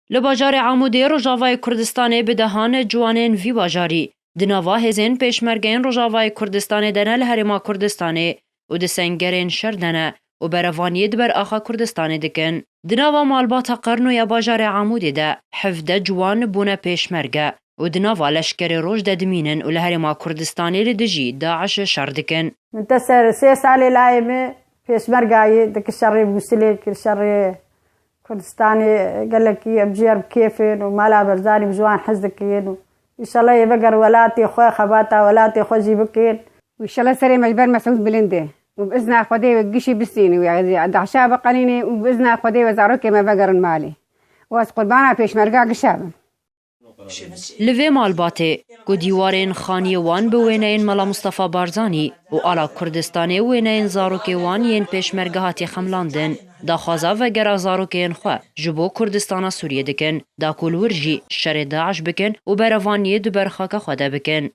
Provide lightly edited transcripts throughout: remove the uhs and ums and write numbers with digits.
لباجار عمودی روجاوای کردستان بدهان جوانین وی باجاری دناوا هزین پیشمرگین روجاوای کردستان دنه لهرما کردستان و دسنگرین شردنه و بروانید بر آخا کردستان دکن. دناوا مالبات قرنو یا باجار عمودی ده حفده جوان بونه پیشمرگه و دناوا لشکر روش ددمینن و لهرما کردستانی لدجی داعش شردکن. منتصر 3 سالی لایمه پیشمرگایی دک شری بوسلی که شری کردستانی قالك بجير بكيفين ومالا برزاني بجوان حزكين وإن شاء الله يبقر ولاتي خوي خباتا ولاتي خوي جيبكين وإن شاء الله سري مجبر مسعود بلنده وبإذن خدي وقشي بسيني ويعني دعشاب قنيني وبإذن خدي وزاروكي ما بقر المالي واس قربانا پیش مرقا قشابا لوی مالباته گو دیوارین خانی وان به وینین ملا مصطفى بارزانی و آلا کردستانی وینین زاروکی وان ین پیشمرگه هاتی خملاندن دا خوازا و گرا زاروکین خواه جبو کردستانا سوریه دکن دا کلورجی شر داعش بکن و بروانی دو برخاک خواده بکن.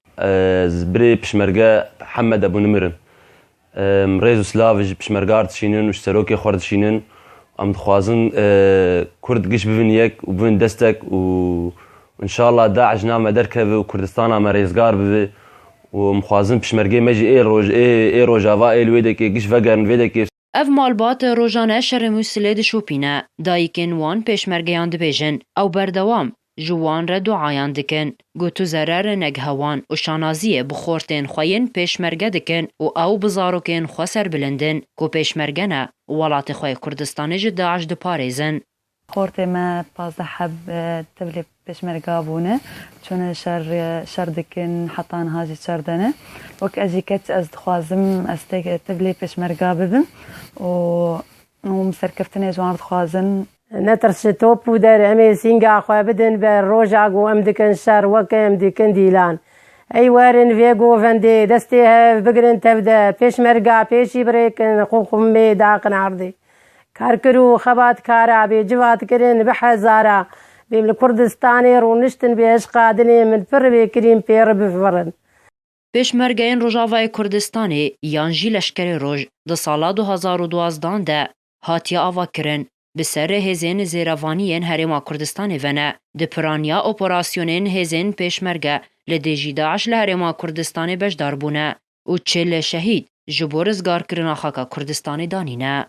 زبری پیشمرگه حمد ابو نمرن ریزو سلاوج پیشمرگار تشینن و شتروکی خورد تشینن ام خوازن کرد گش ببین یک و ببین دستک و ان شاء الله داعش نامه دركبه وكردستان ما ريزقار به ومخوازن بشمرقي مجي اي روجافا اي الويدك قش فقرن ويدك اف مالبات روجانه شر موسله دشوپینه دایکن وان پیشمرگیان دبیجن او بردوام جوان را دعایان دکن گوتو زرر نگهوان و شانازیه بخورتین خوین پیشمرگه دکن و او بزاروکین خو سر بلندن کو پیشمرگنه ولات خوی کردستان جد داعش دو پاریزن. خورتي ما 15 حب تبلي بشمرقا بونه چون شردكن حطان هاجي شردنه وك اجيكت از خوازم استيق تبلي بشمرقا ببن ومسركفتني جوان خوازن نترش توب ودار امي سينغا خو بدن بالروجا و امدكن شر وكم ديكن ديلان اي وارن فيغو فندي دستي بقرن تبدا بشمرقا بيشي بريكن خوخمي داقن عرضي كاركرو خبات كارا بجوات كرين بحزارة بالكردستاني رونشتن بيش قادني من فر بكريم بير بفرن. پیشمرگین روجاوای کردستانی یانجی لشکر روج ده سالا 2012 ده هاتیا آوا کرن بسر هزین زیروانین هرما کردستانی ونه ده پرانیا اپراسیونین هزین پیشمرگه لدیجی داعش لهرما کردستانی بجدار بونه و چل شهید جبور ازگار کرنا خاکا کردستانی دانینه.